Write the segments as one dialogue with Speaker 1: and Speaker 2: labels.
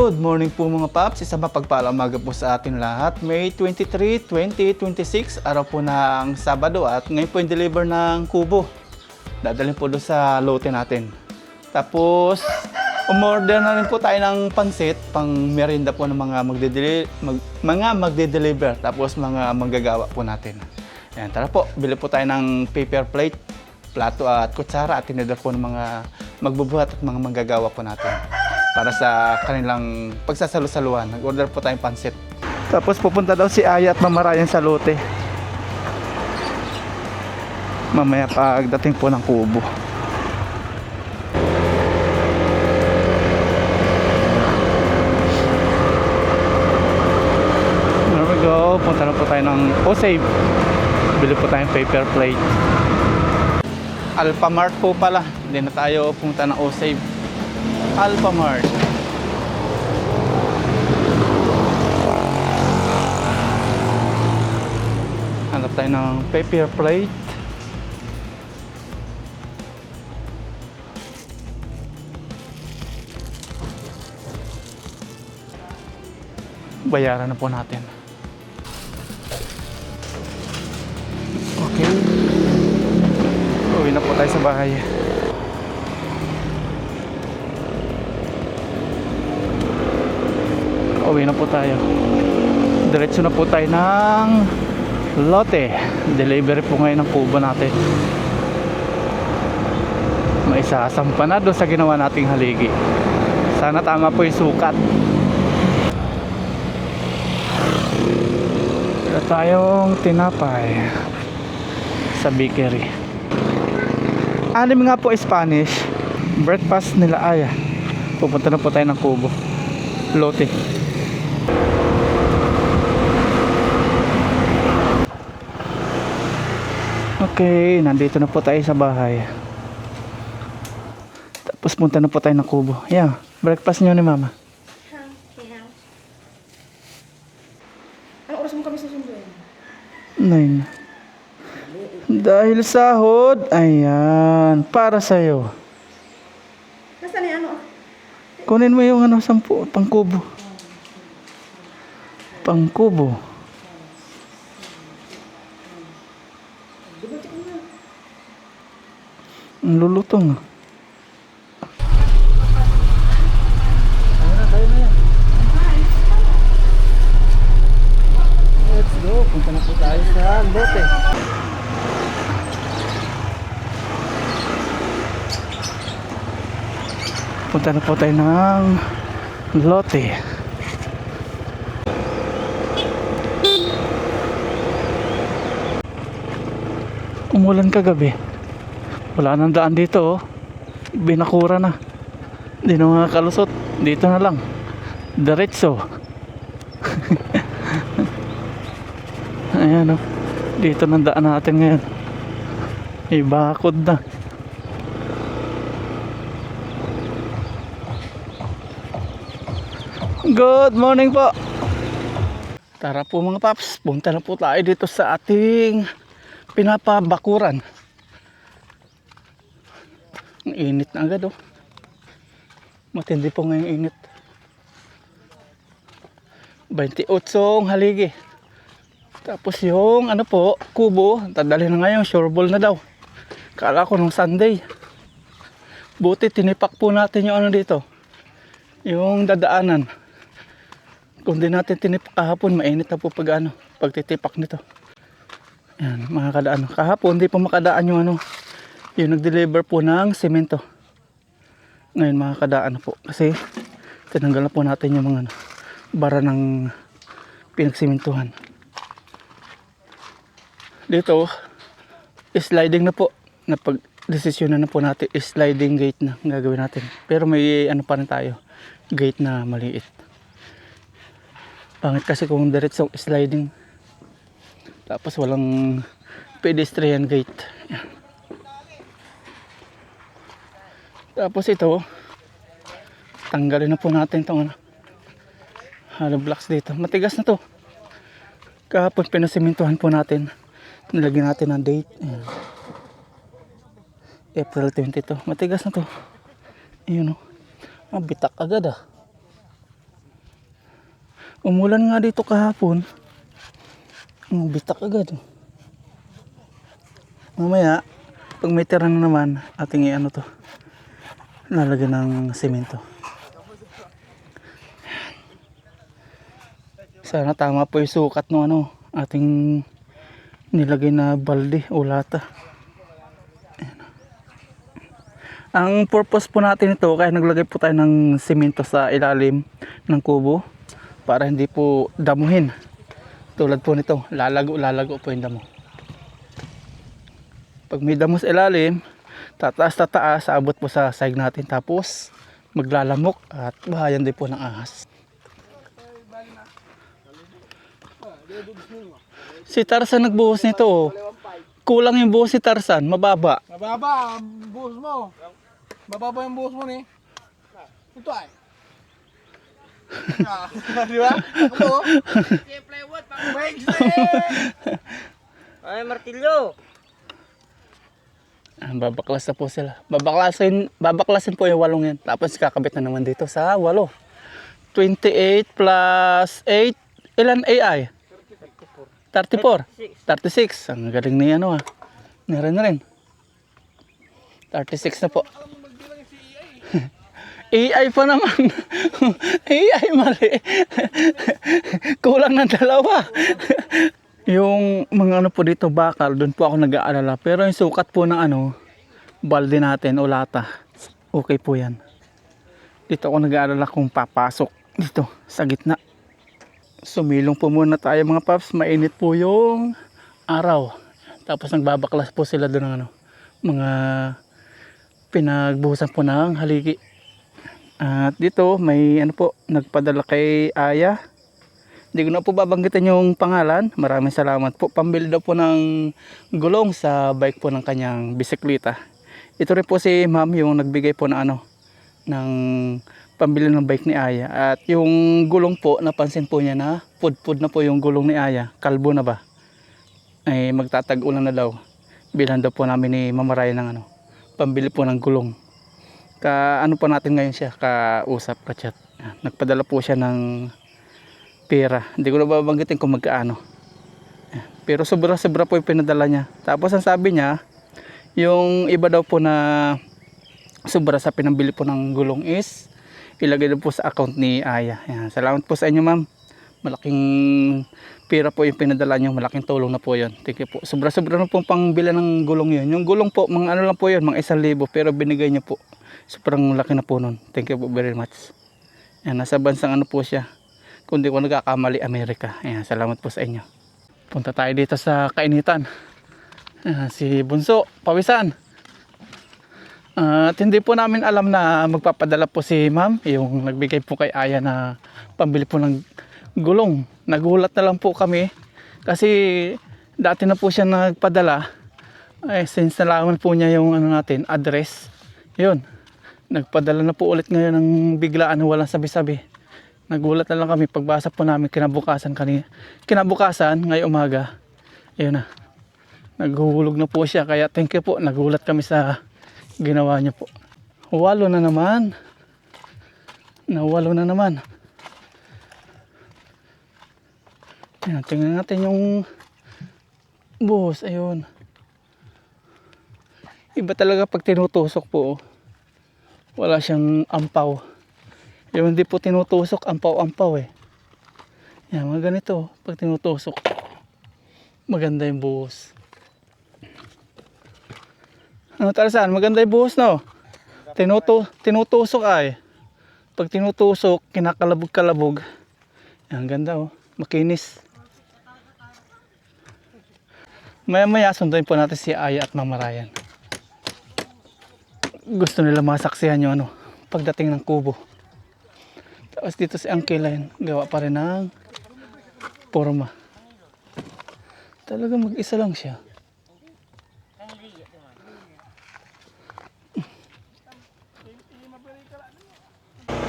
Speaker 1: Good morning po mga paps, isang mapagpalang umaga po sa atin lahat. May 23, 2026, araw po ng Sabado at ngayon po yung deliver ng kubo. Dadalhin po doon sa lote natin. Tapos, umorder na rin po tayo ng pansit, pang merienda po ng mga magde-deliver, tapos mga manggagawa po natin. Ayan, tara po, bili po tayo ng paper plate, plato at kutsara at tinidor po ng mga magbubuhat at mga manggagawa po natin. Para sa kanilang pagsasalu-saluhan. Nag-order po tayong pansit. Tapos pupunta daw si Aya at Mama Ryan sa lote. Mamaya pagdating po ng kubo. There we go. Punta na po tayo ng O-Save. Bili po tayong paper plate. Alphamart po pala. Hindi na tayo pumunta ng O-Save. Alphamart. Hanap tayo ng paper plate. Bayaran na po natin. Okay. Uwi na po tayo sa bahay. Uwi na po tayo. Diretso na po tayo ng lote. Delivery po ngayon ng kubo natin. May sasampa na doon sa ginawa nating haligi. Sana tama po yung sukat. Wala tayong tinapay sa bakery. Anim nga po Spanish. Breakfast nila Aya. Pupunta na po tayo ng kubo. Lote. Okay, nandito na po tayo sa bahay. Tapos punta na po tayo ng kubo. Yeah, breakfast nyo ni Mama.
Speaker 2: Anong oras mo kami susunduin?
Speaker 1: 9. Dahil sahod, ayan, para sa'yo.
Speaker 2: Nasaan na ano?
Speaker 1: Kunin mo yung 10, pangkubo. Pangkubo. Ang lulutong. Tayo na yan. Let's go. Punta na po tayo sa lote. Punta na po tayo ng lote. Umulan kagabi. Wala nang daan dito, oh. Binakura na. Hindi na mga kalusot. Dito na lang. Diretso. Ayan, oh. Dito nang daan natin ngayon. Ibakod na. Good morning po. Tara po mga paps. Punta na po tayo dito sa ating pinapabakuran. Ang init na agad, oh. Matindi po ngayong init. 28 ang haligi. Tapos yung ano po, kubo, tadali na ngayon, sureball na daw. Kala ko nung Sunday. Buti tinipak po natin yung ano dito. Yung dadaanan. Kung di natin tinipak kahapon, mainit na po pag ano, pagtitipak nito. Yan, makakadaan. Kahapon, di pa makadaan yung ano, yung nag-deliver po ng semento. Ngayon makakadaan na po. Kasi tinanggal na po natin yung mga ano, bara ng pinagsimentuhan. Dito, sliding na po. Napag-desisyonan na po natin, sliding gate na gagawin natin. Pero may ano pa rin tayo, gate na maliit. Pangit kasi kung diretsong sliding. Tapos walang pedestrian gate. Yan. Tapos ito, tanggalin na po natin itong ano, hollow blocks dito. Matigas na to. Kahapon pinasimintuhan po natin. Nilagyan natin ng date. Ayan. April 22. Matigas na to. Ayun, oh. Bitak agad, ah. Umulan nga dito kahapon. Bitak agad. Mamaya, pag may tira na naman, ating i-ano to. Lalagyan ng semento. Sana tama po yung sukat ng ano, ating nilagay na balde o lata. Ayan. Ang purpose po natin ito, kaya naglagay po tayo ng semento sa ilalim ng kubo para hindi po damuhin. Tulad po nito, lalago po yung damo. Pag may damo sa ilalim, tataas, abot po sa sahig natin, tapos maglalamok at bahayan din po ng ahas. Si Tarzan nagbuhos nito, oh. Kulang yung buhos ni Tarzan, mababa.
Speaker 3: Mababa ang buhos mo. Mababa yung buhos mo ni. Ito ay. Di ba? Ako.
Speaker 4: Plywood,
Speaker 3: Pag
Speaker 4: ay, martilyo.
Speaker 1: Babaklas na po sila. Babaklasin po yung walong yan. Tapos kakabit na naman dito sa walo. 28 plus 8. Ilan AI? 34. 36. Ang galing na yan, ah. Meron na rin. 36 na po. AI pa naman. AI mali. Kulang ng dalawa. Yung mga ano po dito, bakal, doon po ako nag-aalala. Pero yung sukat po ng ano, balde natin o lata, okay po yan. Dito ako nag-aalala kung papasok dito sa gitna. Sumilong po muna tayo mga paps, mainit po yung araw. Tapos nagbabaklas po sila doon ng ano, mga pinagbuhusan po ng haligi. At dito may ano po, nagpadala kay Aya. Hindi ko na po babanggitin yung pangalan. Maraming salamat po. Pambili daw po ng gulong sa bike po ng kanyang bisikleta. Ito rin po si ma'am yung nagbigay po ng ano, ng pambili ng bike ni Aya. At yung gulong po, napansin po niya na pudpud na po yung gulong ni Aya. Kalbo na ba? Ay magtatag-ulan na daw. Bilhan daw po namin ni Mama Ryan ng ano, pambili po ng gulong. Ano pa natin ngayon siya, kausap, ka-chat. Nagpadala po siya ng pera. Hindi ko na babanggitin kung magkaano. Pero sobra-sobra po yung pinadala niya. Tapos ang sabi niya, yung iba daw po na sobra sa pinambili po ng gulong is ilagay daw po sa account ni Aya. Yan. Salamat po sa inyo, ma'am. Malaking pera po yung pinadala niyo. Malaking tulong na po yun. Thank you po. Sobra-sobra na po pang bila ng gulong yun. Yung gulong po, mga ano lang po yun, mga 1,000. Pero binigay niya po. Sobrang laki na po nun. Thank you po very much. Yan, nasa bansang ano po siya. Kung di ko nagkakamali, Amerika. Ayan, salamat po sa inyo. Punta tayo dito sa kainitan. Si Bunso, pawisan. At hindi po namin alam na magpapadala po si ma'am. Yung nagbigay po kay Aya na pambili po ng gulong. Nagulat na lang po kami. Kasi dati na po siya nagpadala. Since nalaman po niya yung ano natin, address. Yun. Nagpadala na po ulit ngayon ng biglaan na walang sabi-sabi. Nagulat na lang kami pagbasa po namin kinabukasan ngayong umaga. Ayun na. Naghuhulog na po siya, kaya thank you po. Nagulat kami sa ginawa niya po. 8 na naman. Nawalo na naman. Ayan, tingnan natin yung buhos. Ayun. Iba talaga pag tinutusok po. Wala siyang ampaw. Yung hindi po tinutusok, ampaw-ampaw eh. Yan, mga ganito. Pag tinutusok, maganda yung buhos. Ano Tarzan? Maganda yung buhos, no? Tinutusok ay. Pag tinutusok, kinakalabog-kalabog. Yan, ganda oh. Makinis. Maya-maya, sunduin po natin si Aya at Mama Ryan. Gusto nila masaksihan yung ano, pagdating ng kubo. Tapos dito si Uncle Line, gawa pa rin ng forma. Talaga mag-isa lang siya.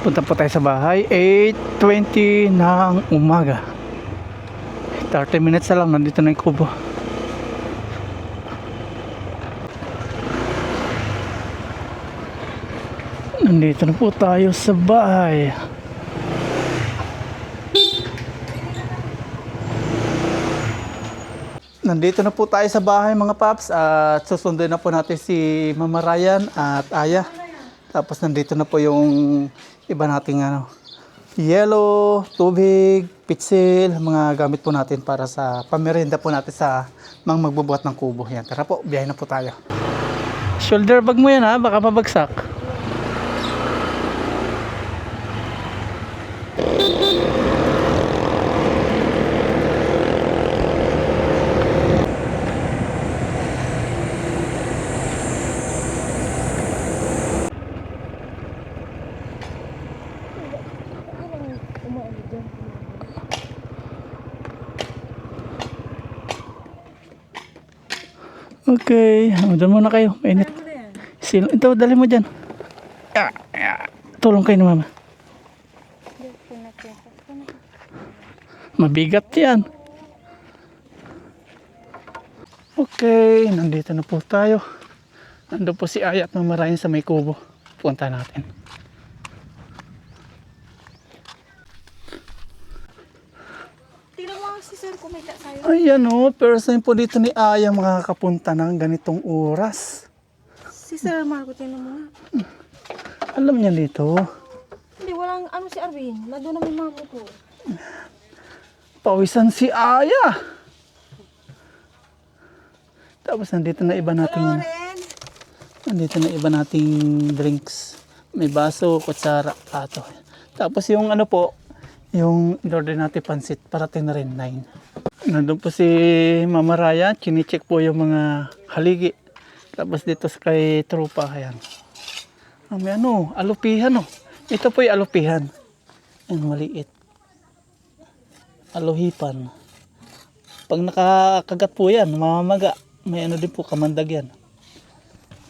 Speaker 1: Punta po tayo sa bahay, 8:20 ng umaga. 30 minutes na lang, nandito na yung kubo. Nandito na po tayo sa bahay. Nandito na po tayo sa bahay mga paps at susunduin na po natin si Mama Ryan at Aya. Tapos nandito na po yung iba nating yellow, tubig, pitsil, mga gamit po natin para sa pamerienda po natin sa mga magbubuhat ng kubo. Yan, tara po, biyahe na po tayo. Shoulder bag mo yan ha, baka mabagsak. Okay, doon muna kayo, mainit. Ito, dali mo dyan. Tulong kayo ni Mama. Mabigat yan. Okay, nandito na po tayo. Nandun po si Aya at Mama Ryan sa may kubo. Punta natin.
Speaker 2: Tingnan mo si sir kumita sa'yo.
Speaker 1: Ayan o, first time po dito ni Aya makakapunta ng ganitong oras.
Speaker 2: Si sir Marco, tingnan mo nga.
Speaker 1: Alam niya dito.
Speaker 2: Hindi, walang ano si Arvin. Nandun na may mga buko.
Speaker 1: Pawisan si Aya. Tapos nandito na iba nating nandito na iba nating drinks. May baso, kutsara, plato. Tapos yung ano po, yung in-order natin pansit, parating na rin 9. Nandun po si Mama Raya, chine-check po yung mga haligi. Tapos dito sa kay Trupa, ayan. May alupihan oh. Ito po yung alupihan. Ayan, maliit. Aluhipan. Pag nakakagat po yan, mamamaga. May ano din po, kamandag yan.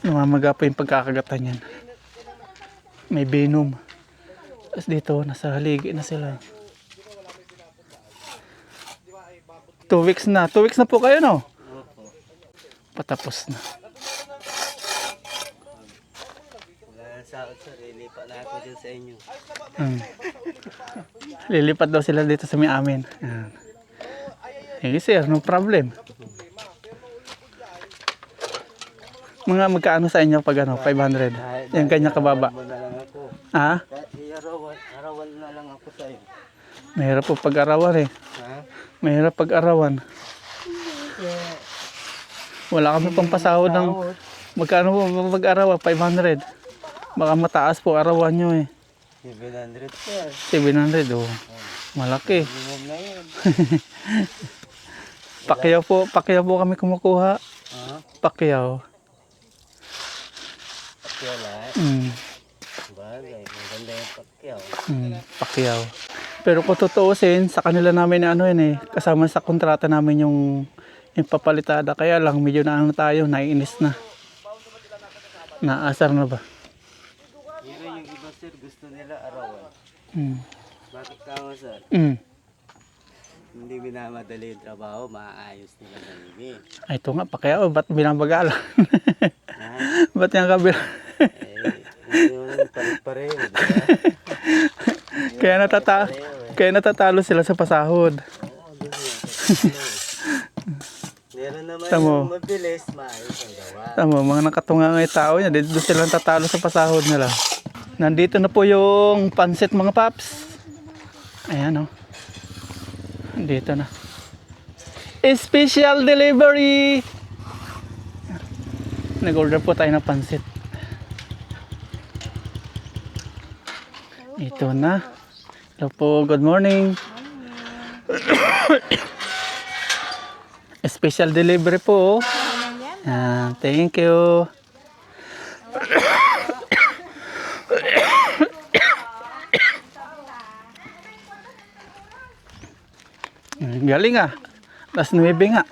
Speaker 1: Namamaga po yung pagkakagatan yan. May venom. Tapos dito, nasa haligi na sila. 2 weeks na. 2 weeks na po kayo, no? Patapos na.
Speaker 4: Lilipat na ako dyan sa inyo.
Speaker 1: Lilipat daw sila dito sa may amin. Hey sir, no problem. Mga magkaano sa inyo pag 500? Yan kanya kababa. Ha?
Speaker 4: Arawan na lang ako sa iyo.
Speaker 1: Mahirap po pag-arawan eh.
Speaker 4: Ha?
Speaker 1: Mahirap pag-arawan. Wala kami pang pasahod ng magkano po pag-arawan? 500. Baka mataas po arawan nyo eh.
Speaker 4: 700 sir.
Speaker 1: 700 oh. Malaki.
Speaker 4: Minimum na yun.
Speaker 1: Pakyaw po kami kumukuha.
Speaker 4: Ha?
Speaker 1: Pakyaw.
Speaker 4: Pakyaw lahat. Bagay, maganda yung pakyaw.
Speaker 1: Pakyaw. Pero kung tutuusin, sa kanila namin kasama sa kontrata namin yung papalitada. Kaya lang medyo tayo, naiinis na. Naasar na ba?
Speaker 4: Pero yung iba sir, gusto nila arawan. Bakit tama sir? Hindi minamadali yung trabaho, maayos nila nalimi.
Speaker 1: Ay, ito nga, pakyaw. Ba't binabagalan? Ba't yung kabila?
Speaker 4: Hindi mo nang palit-pareho.
Speaker 1: Kaya natatalo sila sa pasahod.
Speaker 4: Meron naman
Speaker 1: Tamo.
Speaker 4: yung mabilis, maayos ang gawa.
Speaker 1: Tama, mga nakatunga ng tao niya, dito silang tatalo sa pasahod nila. Nandito na po yung pansit mga paps. Ayan o. Dito na. Special delivery! Nag-order po tayo ng pansit. Ito na. Hello po, good morning. Special delivery po. Thank you. Galing ah. Las 9 nga.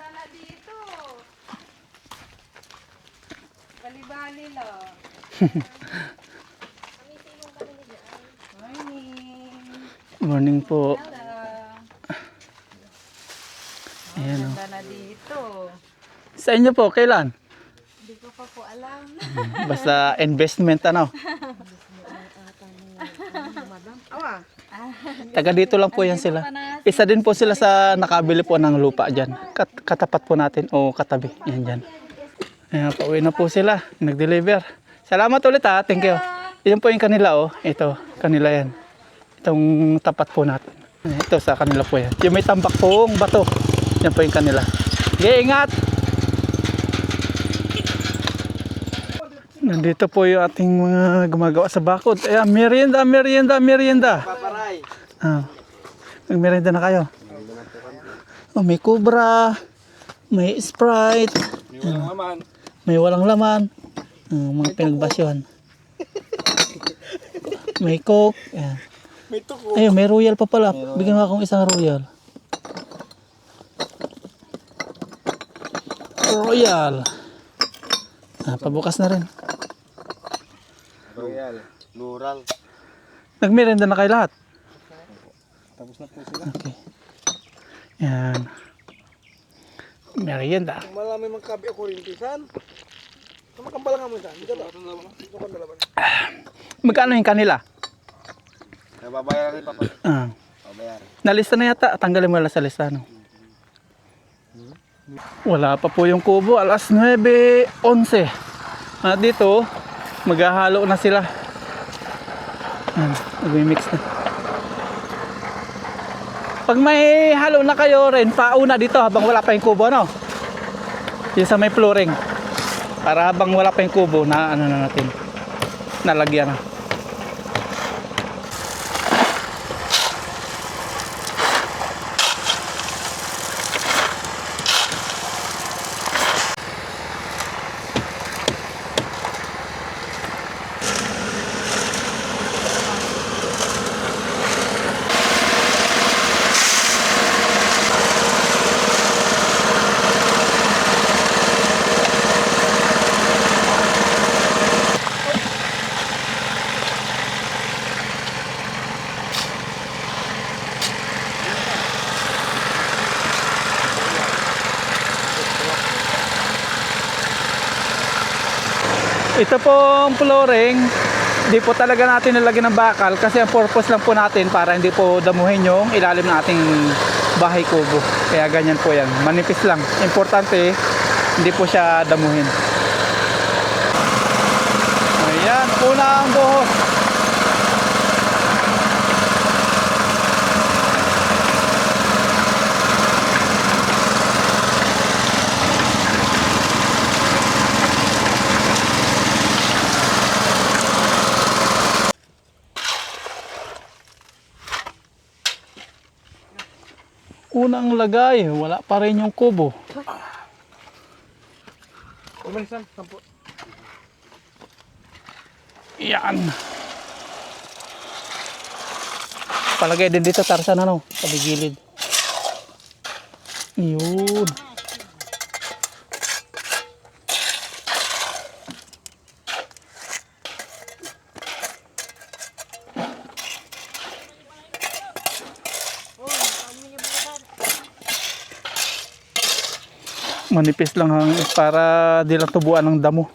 Speaker 2: Bali-bali lang.
Speaker 1: Morning po. Ayan o.
Speaker 2: Na dito.
Speaker 1: Sa inyo po, kailan?
Speaker 2: Hindi ko pa po alam.
Speaker 1: Basta investment ano.
Speaker 2: Awa.
Speaker 1: Taga dito lang po yan sila. Isa din po sila sa nakabili po ng lupa dyan. Katapat po natin o katabi. Yan dyan. Ayan, pauwi na po sila. Nag-deliver. Salamat ulit ha. Thank you. Yan po yung kanila oh. Ito, kanila yan. Itong tapat po natin. Ito sa kanila po yan. Yung may tambak pong bato. Yan po yung kanila. Okay, ingat! Nandito po yung ating mga gumagawa sa bakod. Ayan, merienda.
Speaker 4: Paparay.
Speaker 1: Ah, nagmerienda na kayo. Oh, may Cobra, may Sprite,
Speaker 3: May walang laman.
Speaker 1: may walang laman, mga pinagbasyon. May Coke. Ayan.
Speaker 3: May tuko.
Speaker 1: Ayun, may Royal pa pala. Bigyan mo akong isang Royal. Royal. Pabukas na rin.
Speaker 3: Royal.
Speaker 4: Lural.
Speaker 1: Nagmerienda na kayo lahat.
Speaker 3: Tapos na po sila.
Speaker 1: Okay. Yan. Merienda.
Speaker 3: Malami magkabi ako rin tisan. Kamakambala nga mo dyan. Dito ba? Dito ka dalaban.
Speaker 1: Magkano yung kanila?
Speaker 4: Nababayaran ni Papa. Babayaran.
Speaker 1: Nalista na yata. Tanggalin mo lang sa lista. No? Wala pa po yung kubo. Alas 9:11. At dito, maghahalo na sila. Nag-mix na. Pag may halo na kayo rin, pauna dito habang wala pa yung kubo, no? Yung sa may flooring. Para habang wala pa yung kubo, na ano na natin. Nalagyan na. Ito pong flooring, di po talaga natin nilagyan ng bakal kasi ang purpose lang po natin para hindi po damuhin yung ilalim ng ating bahay kubo. Kaya ganyan po yan, manipis lang. Importante, hindi po siya damuhin. Ayan, unang buhos. Unang lagay, wala pa rin yung kubo.
Speaker 3: Umalisan. Sampo.
Speaker 1: Yan. Palagay din dito, Tarzan, ano, sa gilid. Yun. Manipis lang para di lang tubuan ng damo.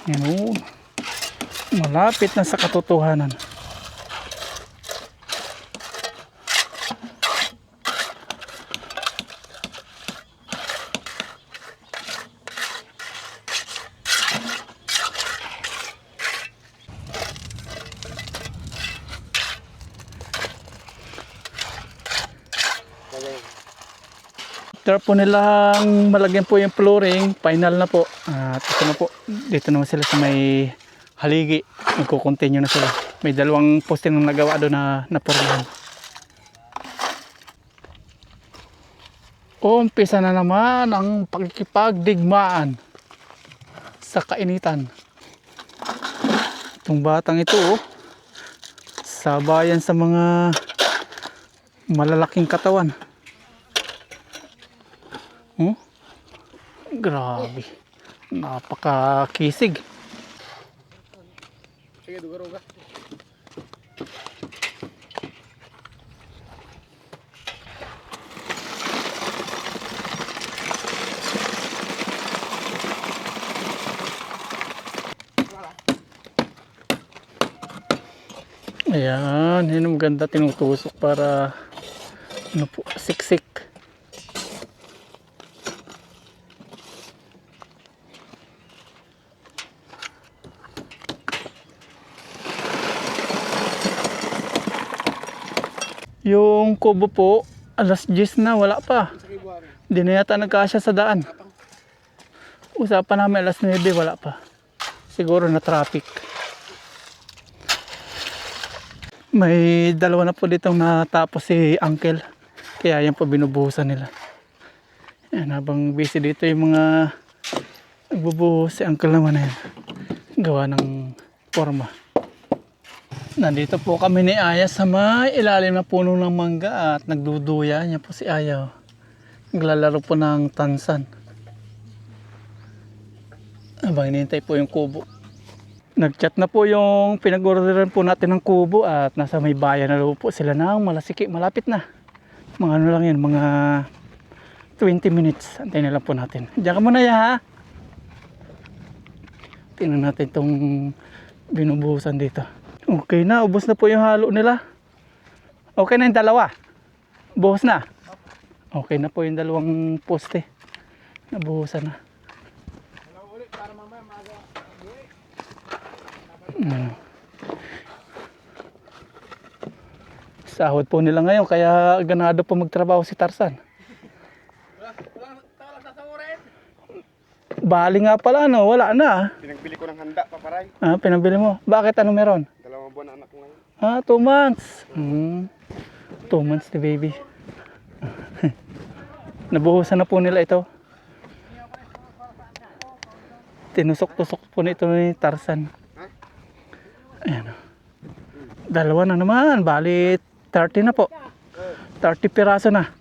Speaker 1: Yan, malapit na sa katotohanan. After po nilang malagyan po yung flooring, final na po. At ito na po, dito naman sila sa may haligi. Magko-continue na sila. May dalawang poste nang nagawa doon na napurmahan. Umpisa na naman ang pagkikipagdigmaan sa kainitan. Itong batang ito, sabayan sa mga malalaking katawan. Grabe. Napakakisig.
Speaker 3: Sige, dugaro ka.
Speaker 1: Ayan, yun ang maganda tinutusok para ano po, siksik. Yung kubo po, alas 10 na, wala pa. Hindi na yata nagkasya sa daan. Usapan namin alas 9, wala pa. Siguro na traffic. May dalawa na po ditong natapos si Uncle. Kaya yan po binubuhusan nila. Yan, habang busy dito yung mga nagbubuhos, si Uncle naman na yan. Gawa ng forma. Nandito po kami ni Aya sa may ilalim na puno ng mangga at nagduduya. Yan po si Aya. Naglalaro po ng tansan. Habang hinihintay po yung kubo. Nag-chat na po yung pinag-orderan po natin ng kubo at nasa may bayan na po sila ng Malasiki. Malapit na. Mga ano lang yan, mga 20 minutes. Antayin na lang po natin. Diyan ka muna ya ha. Tingnan natin itong binubuhusan dito. Okay na, ubos na po yung halo nila. Okay na yung dalawa. Buhos na. Okay na po yung dalawang poste. Nabuhusan na. Sahod po nila ngayon kaya ganado po magtrabaho si Tarzan. Bali nga pala no, wala na.
Speaker 3: Pinagbili ko ng handa, paparay.
Speaker 1: Ah, pinabili mo. Bakit ano meron?
Speaker 3: 2 buwan na anak ko ngayon.
Speaker 1: Ah, 2 months. 2 months the baby. Nabuhusan na po nila ito. Tinusok-tusok po nito ni Tarzan. Ayan. Dalawa na naman. Bali 30 na po. 30 piraso na.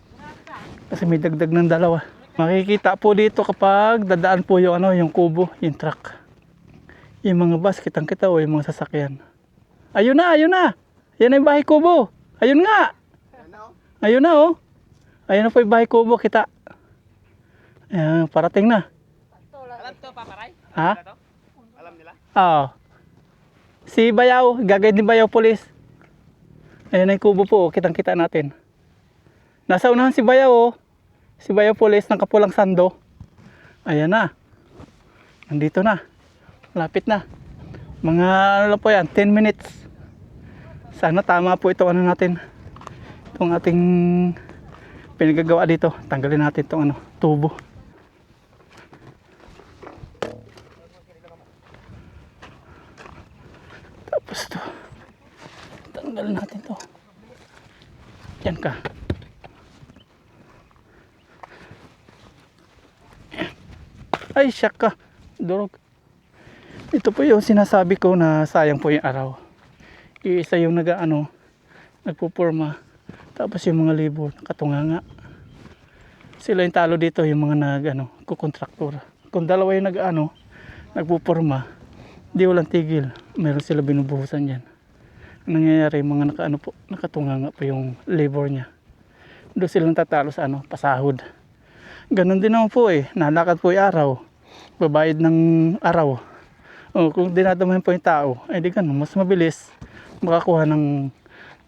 Speaker 1: Kasi may dagdag ng dalawa. Makikita po dito kapag dadaan po yung ano, yung kubo, yung truck. Yung mga bus, kitang-kita o yung mga sasakyan. Ayun na, ayun na. Yan na yung bahay kubo. Ayun nga. Ayun na oh. Ayun na po yung bahay kubo, kita. Ayan, parating na.
Speaker 2: Alam to, paparay?
Speaker 1: Ha?
Speaker 3: Alam nila?
Speaker 1: Oo. Si Bayaw, gagawin ni Bayaw Police. Ayun na yung kubo po, kitang-kita natin. Nasa unahan si Bayaw oh. Si Bayaw Police ng kapulang sando. Ayan na. Nandito na. Malapit na. Mga ano lang po yan, 10 minutes. Sana tama po ito ano natin. Itong ating pinagagawa dito. Tanggalin natin itong ano, tubo. Tapos to. Tanggalin natin to. Yan ka. Ay, siyak ka. Durog. Ito po yung sinasabi ko na sayang po yung araw. Iisa yung nagpupurma. Tapos yung mga libor, katunganga. Sila yung talo dito, yung mga kukontraktor. Kung dalawa yung nagpupurma, di walang tigil. Meron sila binubuhusan yan. Ang nangyayari, mga nakatunganga po yung labor niya. Doon silang tatalo sa pasahod. Ganon din naman po nalakad po yung araw, babayad ng araw. Kung dinadamahin po yung tao, di ganun, mas mabilis makakuha ng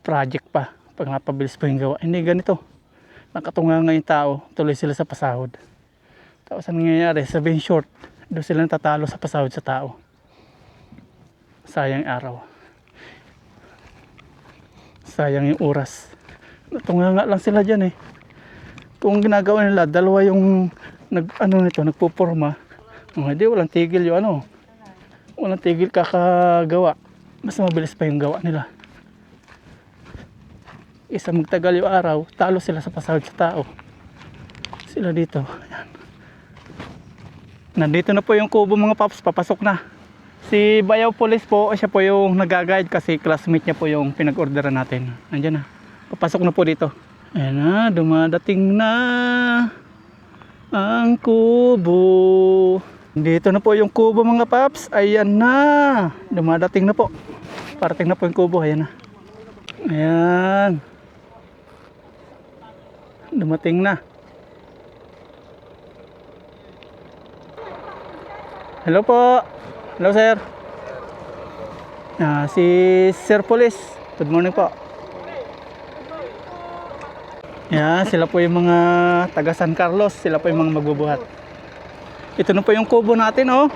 Speaker 1: project pa pag napabilis po yung gawa. Hindi ganito, nakatunganga yung tao, tuloy sila sa pasahod. Tapos ang nangyayari, sabihin short, doon sila tatalo sa pasahod sa tao. Sayang araw, sayang yung oras. Natunganga lang sila dyan Kung ginagawa nila, dalawa yung nagpupurma, hindi walang tigil yung walang tigil kakagawa. Mas mabilis pa yung gawa nila. Isa magtagal yung araw, talo sila sa pasahod sa tao. Sila dito. Ayan. Nandito na po yung kubo mga paps, papasok na. Si Bayaw Police po, siya po yung nag-guide kasi classmate niya po yung pinag-orderan natin. Nandiyan na. Papasok na po dito. Ayan na, dumadating na ang kubo. Dito na po yung kubo mga paps. Ayan na, dumadating na po. Parating na po yung kubo, ayan na. Ayan. Dumating na. Hello po. Hello sir. Si Sir Police. Good morning po. Yan, sila po yung mga taga San Carlos. Sila po yung mga magbubuhat. Ito na po yung kubo natin, oh.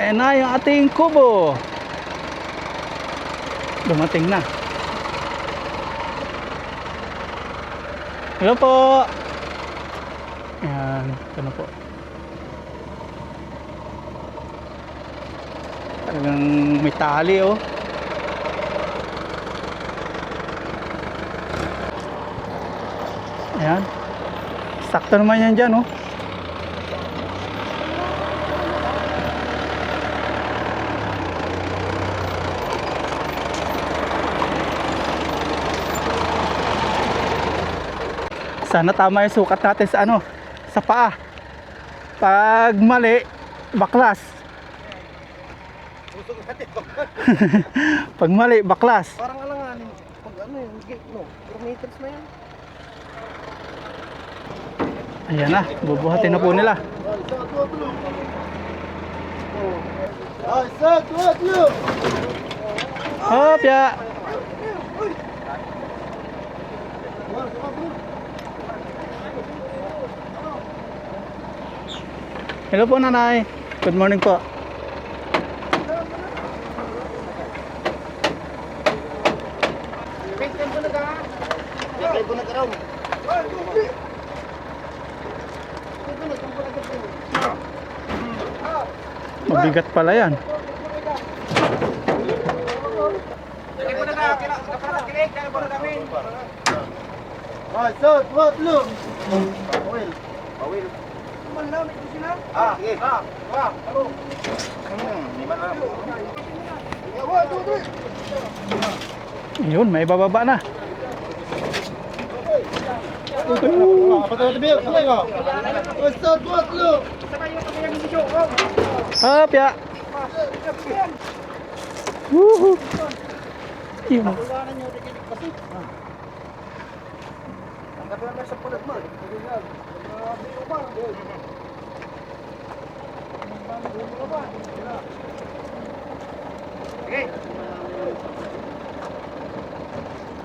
Speaker 1: Ayan na yung ating kubo. Dumating na. Hello po. Ayan, ito na po. Talagang may tali, oh. Ayan. Sakto naman yan dyan, oh. Sana tama yung sukat natin sa ano, sa paa. Pag mali, baklas. Pag mali, baklas.
Speaker 3: Parang alanganin. Pag ano yun, no, 4 meters na yan.
Speaker 1: Ayan na, bubuhatin na po nila. Hop, ya. Hello po, nanay. Good morning po. Mabigat pala yan. Yun, may bababa na. Hop, ya. Woohoo. Yun.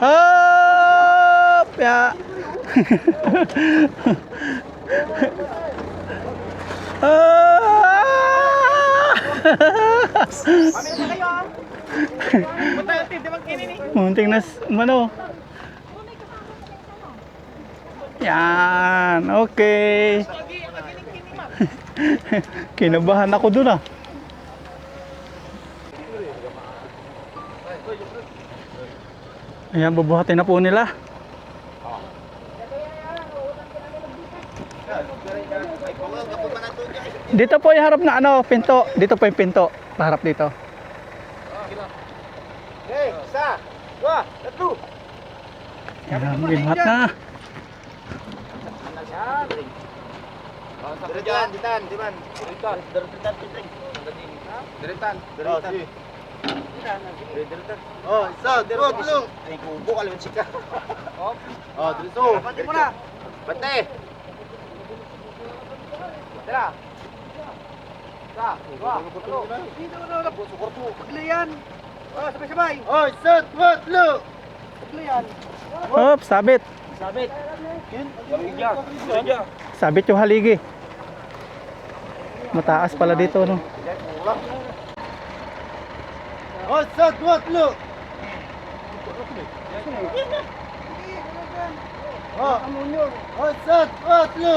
Speaker 1: Hop, ya. Munting nas mano. Yan, okay. Kinabahan ako dun, ah. Ayan, bubuhatin na po nila. Dito po yung harap na ano, pinto. Dito po yung pinto. Paharap dito.
Speaker 3: Okay, isa, dua, tatlo.
Speaker 1: Ayan, binuhat na.
Speaker 3: Diritan, ditan, diman. Diritan, diritan, diritan. Diritan, diritan. Diritan. Oh, isa, dua, tatlo. Ay, kubo ka lang sika. Oh, dito. Pati mo na. Pati. Tara. Sa, dua, tatlo. Dito na po, sukorpo. Pagli yan. Oh, sabay-sabay. Oh, isa, dua, tatlo. Pagli yan.
Speaker 1: Hop, sabit.
Speaker 3: Sabit. Yun. Yan.
Speaker 1: Sabit yung haligi. Mataas pala dito, no?
Speaker 3: Oh, isa, dua, tatlo. Oh, oh, isa, dua, tatlo.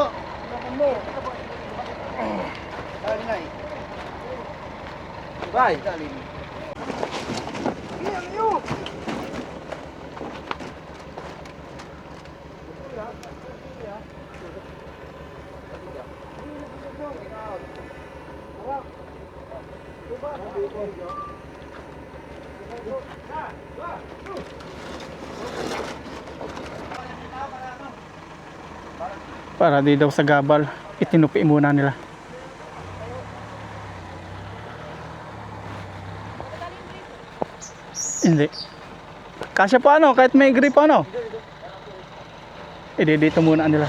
Speaker 3: Bye.
Speaker 1: Para di daw sa gabal, itinupi muna nila. Hindi. Kasya po ano, kahit may grip ano. Dito muna nila.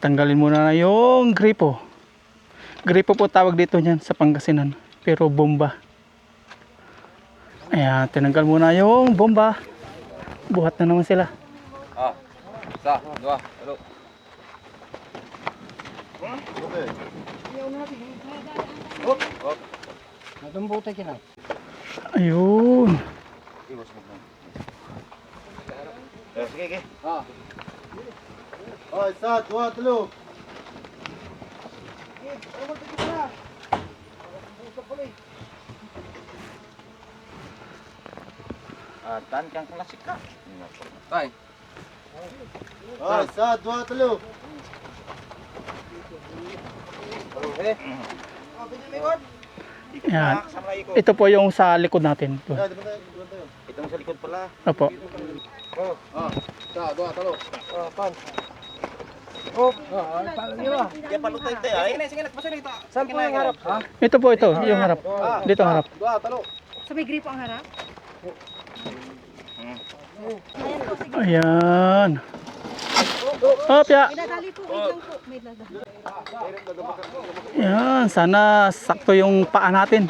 Speaker 1: Tanggalin muna na yung gripo. Gripo po tawag dito niyan sa Pangasinan. Pero bomba. Ayan, tinanggal muna yung bomba. Buhat na naman sila.
Speaker 3: Isa, dua, talo.
Speaker 1: Ayun.
Speaker 3: Sige, sige. Isa, dua, talo. Tan kang klasik ka. Tay. Isa, dua, talo.
Speaker 1: Ayan. Ito po yung sa likod natin.
Speaker 3: Itong sa likod pala.
Speaker 1: Opo.
Speaker 3: Isa, dua, talo. Pan. Kaya palutay tayo ay. Saan po yung harap?
Speaker 1: Ito po ito, yung harap. Dito ang harap.
Speaker 3: Dua, talo.
Speaker 2: Sa may gripo ang harap? Ayan po, sige.
Speaker 1: Ayan. Opya.
Speaker 2: May dadali po, wait lang po. May dadali.
Speaker 1: Ayan, sana sakto yung paa natin.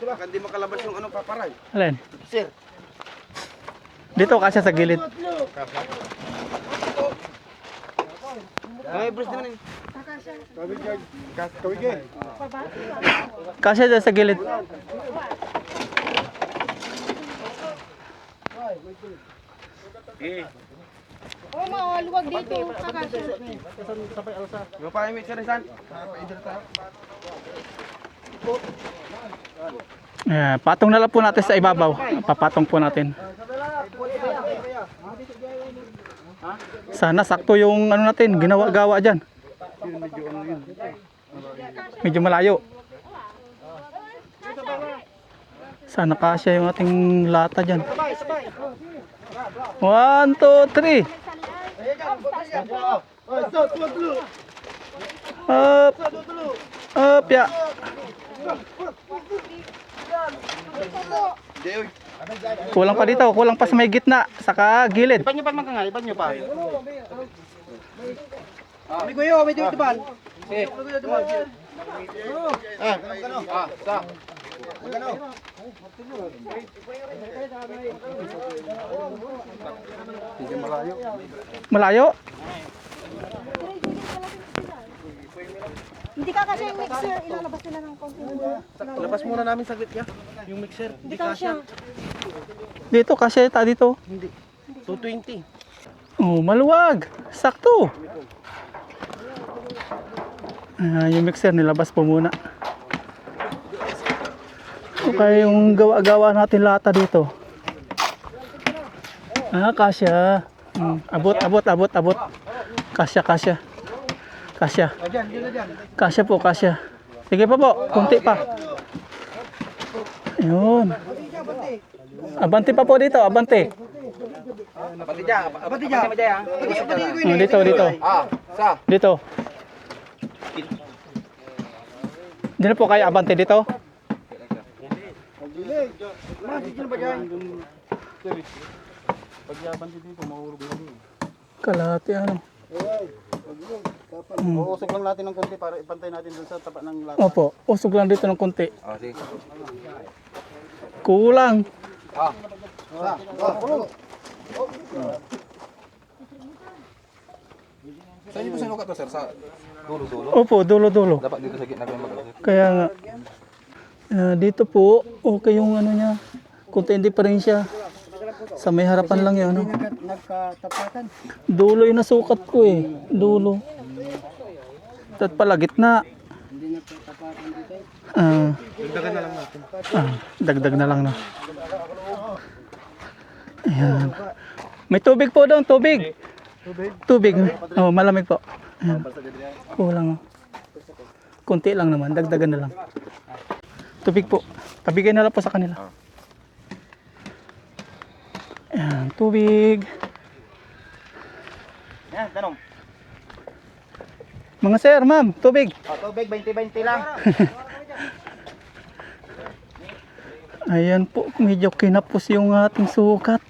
Speaker 3: Baka hindi makalabas yung ano paparay.
Speaker 1: Alin?
Speaker 3: Sir.
Speaker 1: Dito kasi sa gilid.
Speaker 3: Ay, Bruce naman eh.
Speaker 1: Kasi dyan sa gilid.
Speaker 2: Oh, maluwag dito. Kakasya.
Speaker 3: Yung pa yung mixer San.
Speaker 1: Ayan, patong na lang po natin sa ibabaw. Papatong po natin. Sana sakto yung ano natin, ginawa-gawa dyan. Medyo malayo. Sana kasya yung ating lata dyan. 1, 2, 3. Up. Up, ya. Kulang pa dito, kulang pa sa may gitna, saka gilid.
Speaker 3: Iban nyo pa mga nga, iban nyo pa. May guyo, may dito ban. Magano? Sa. Magano?
Speaker 1: Malayo?
Speaker 2: Hindi kakasya yung mixer. Ilalabas nila ng konti.
Speaker 3: Labas muna namin saglit ya. Yung mixer.
Speaker 2: Hindi kakasya.
Speaker 1: Dito, kasya ta dito.
Speaker 3: Hindi. 220.
Speaker 1: Oh, maluwag. Sakto. Yung mixer nilabas po muna. Okay, yung gawa-gawa natin lata dito. Kasya. Abot. Kasya. Kasya po, kasya. Sige pa po, kunti pa. Ayun. Abante pa po dito, abante.
Speaker 3: Abati dyan. Abati dyan.
Speaker 1: Dito.
Speaker 3: Sa.
Speaker 1: Dito. Hindi na po kaya abante dito. Kalahati ano.
Speaker 3: Uusok lang natin ng konti para ipantay natin dun sa tapat ng lata.
Speaker 1: Opo, usog lang dito ng konti.
Speaker 3: Sige.
Speaker 1: Kulang.
Speaker 3: Saan niyo po sinukat to, sir? Sa dulo-dulo?
Speaker 1: Opo, dulo-dulo.
Speaker 3: Dapat dito sa gitna ko yung mag-asip.
Speaker 1: Kaya nga. Dito po, okay yung ano niya. Konti hindi pa rin siya. Sa may harapan lang yun. Ano?
Speaker 4: Nagkatapatan.
Speaker 1: Dulo yung nasukat ko eh. Dulo. At pala gitna.
Speaker 4: Hindi nagkatapatan dito.
Speaker 3: Dagdagan na lang natin.
Speaker 1: Dagdag na lang na. Ayan. May tubig po doon, tubig. Tubig. Oh, malamig po. Ayan. Kulang. Kunti lang naman, dagdagan na lang. Tubig po. Pabigay na lang po sa kanila. Ayan, tubig.
Speaker 3: Yan, tanong.
Speaker 1: Mga sir, ma'am, tubig.
Speaker 3: Tubig, 20-20 lang.
Speaker 1: Ayan po, medyo kinapos yung ating sukat.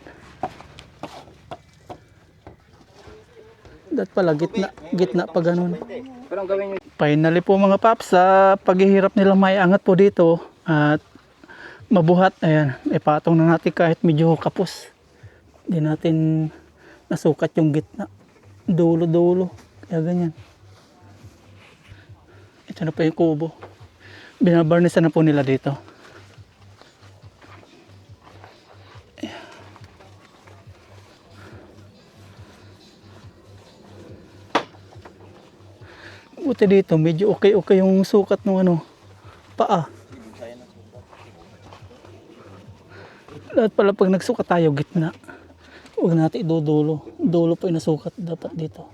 Speaker 1: Dapat pala gitna pa ganun. Finally po mga paps, sa paghihirap nila may angat po dito at mabuhat. Ayan, ipatong na natin kahit medyo kapos. Hindi natin nasukat yung gitna. Dulo-dulo. Kaya ganyan. Ito na po yung kubo. Binabarnisan na po nila dito. Buti dito, medyo okay yung sukat ng paa. Dapat pala pag nagsukat tayo, gitna. Huwag natin idudulo. Dulo po yung nasukat dapat dito.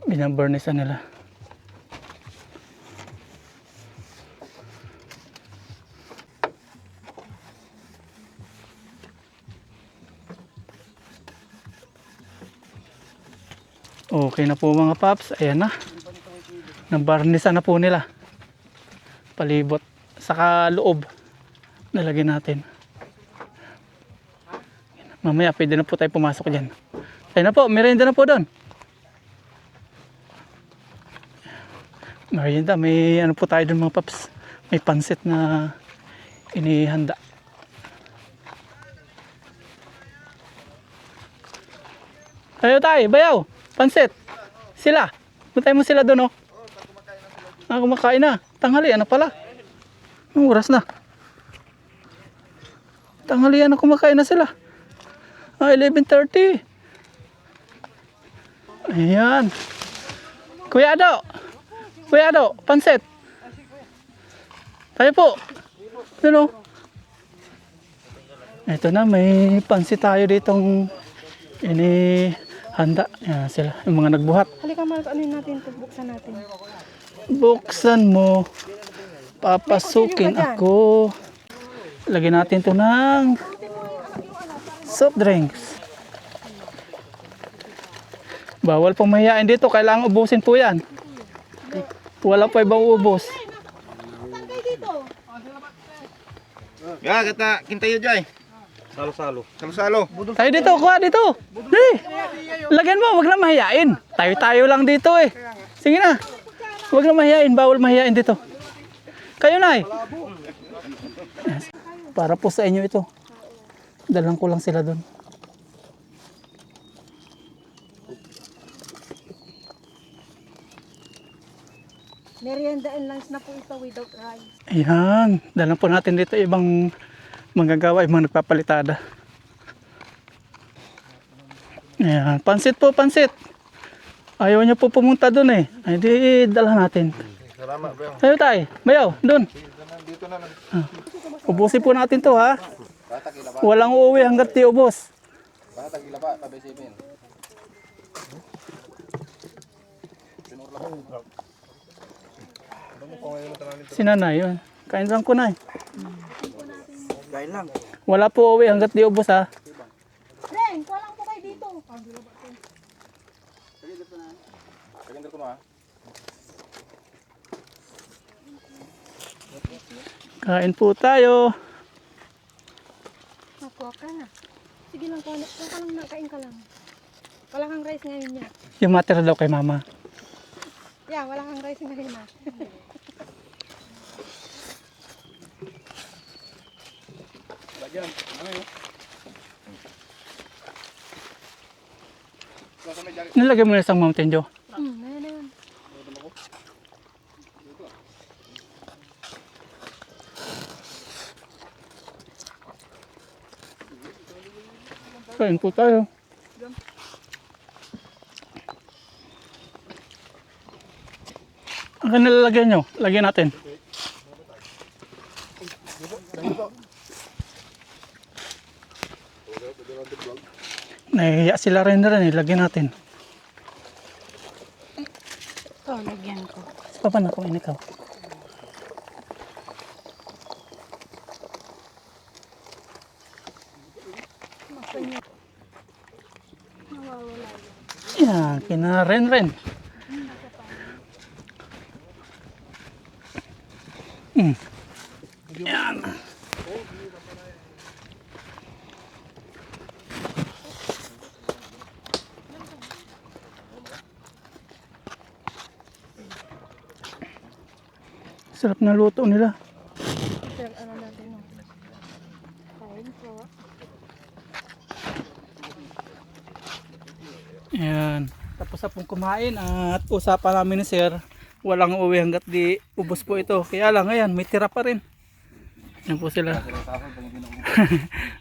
Speaker 1: Binabarnisan nila. Okay na po mga paps. Ayan na. Nabarnisan na po nila. Palibot. Saka loob. Nalagyan natin. Mamaya pwede na po tayo pumasok dyan. Ayan na po. Merienda na po doon. Merienda. May ano po tayo doon mga paps. May pansit na inihanda. Tayo tayo. Bayaw. Pansit. Sila. Puntay mo sila doon, oh. Kumakain na. Tanghalian na pala. Anong oras na? Tanghalian na, kumakain na sila. 11:30. Ayan. Kuya Ado, pansit. Tayo po. Ano? Ito na, may pansit tayo ditong handa. Yan sila, yung mga nagbuhat.
Speaker 2: Halika Mark, ano natin ito? Buksan natin.
Speaker 1: Buksan mo. Papasukin ako. Lagyan natin ito ng soft drinks. Bawal pong mahihain dito. Kailangan ubusin po yan. Wala pa ibang ubos.
Speaker 3: Ya, kata kintayo jay. Salo-salo.
Speaker 1: Tayo dito, kuha dito. Hey, lagyan mo, wag lang mahihain. Tayo lang dito eh. Sige na. Wag lang mahihain, bawal mahihain dito. Kayo na eh. Para po sa inyo ito. Dalang ko lang sila doon.
Speaker 2: Merienda and lunch na po ito without rice.
Speaker 1: Ayan, dalang po natin dito ibang manggagawa, ibang nagpapalitada. Ayan, pansit po, pansit. Ayaw niya po pumunta doon eh. Ay di, dala natin.
Speaker 3: Salamat, bro.
Speaker 1: Tayo tayo, bayaw, doon.
Speaker 3: Dito na lang.
Speaker 1: Ubusin po natin to ha. Walang uuwi hanggat di ubos.
Speaker 3: Bata gilaba, tabi sipin.
Speaker 1: Sinanay yun. Kain lang ko na eh.
Speaker 3: Kain lang.
Speaker 1: Wala po uuwi hanggat di ubos ha.
Speaker 2: Ren, kuha lang po kayo dito.
Speaker 3: Kagandar ko na.
Speaker 1: Kain po tayo.
Speaker 2: Nakuha ka na. Sige lang, kuha ka lang na, kain ka lang. Wala kang rice ngayon niya.
Speaker 1: Yung matira daw kay mama.
Speaker 2: Yeah, wala kang rice ngayon na. Nilagay mo na isang Mountain Dew. Ayun na yun.
Speaker 1: Kain po tayo. Ang nilalagyan nyo, lagyan natin. Nahihiya sila rin lagyan natin.
Speaker 2: Ito, lagyan ko.
Speaker 1: Sa pa na kung ikaw. Yan, kinaren-ren. Yan. Sarap na luto nila.
Speaker 2: Sir, ano natin, no? Kain po.
Speaker 1: Ayan. Tapos na pong kumain at usapan namin ni Sir. Walang uwi hanggat di ubos po ito. Kaya lang, ayan, may tira pa rin. Yan po sila.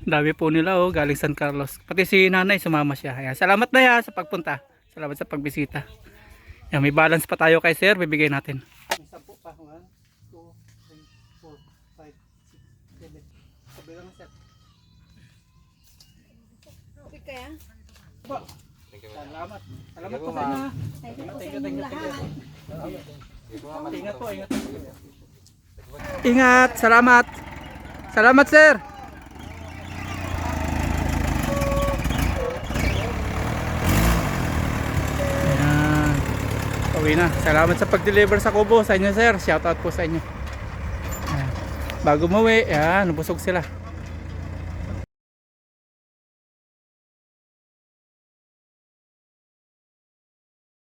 Speaker 1: Dami po nila oh, galing San Carlos. Pati si nanay sumama siya. Ayan. Salamat na ya sa pagpunta. Salamat sa pagbisita. Ayan, may balance pa tayo kay Sir. Bibigay natin. Isa po pa. 1, 2, 3, 4, 5, 6, 7. Kabilang set.
Speaker 2: Okay kaya?
Speaker 1: Salamat. Salamat po sa inyo.
Speaker 2: Thank you po sa inyong lahat.
Speaker 1: Ingat po, ingat. Ingat, salamat. Salamat, sir. Ayan. Uwi na. Salamat sa pag-deliver sa Kubo sa inyo, sir. Shoutout po sa inyo. Ayan. Bago umuwi, ayan, nabusog sila.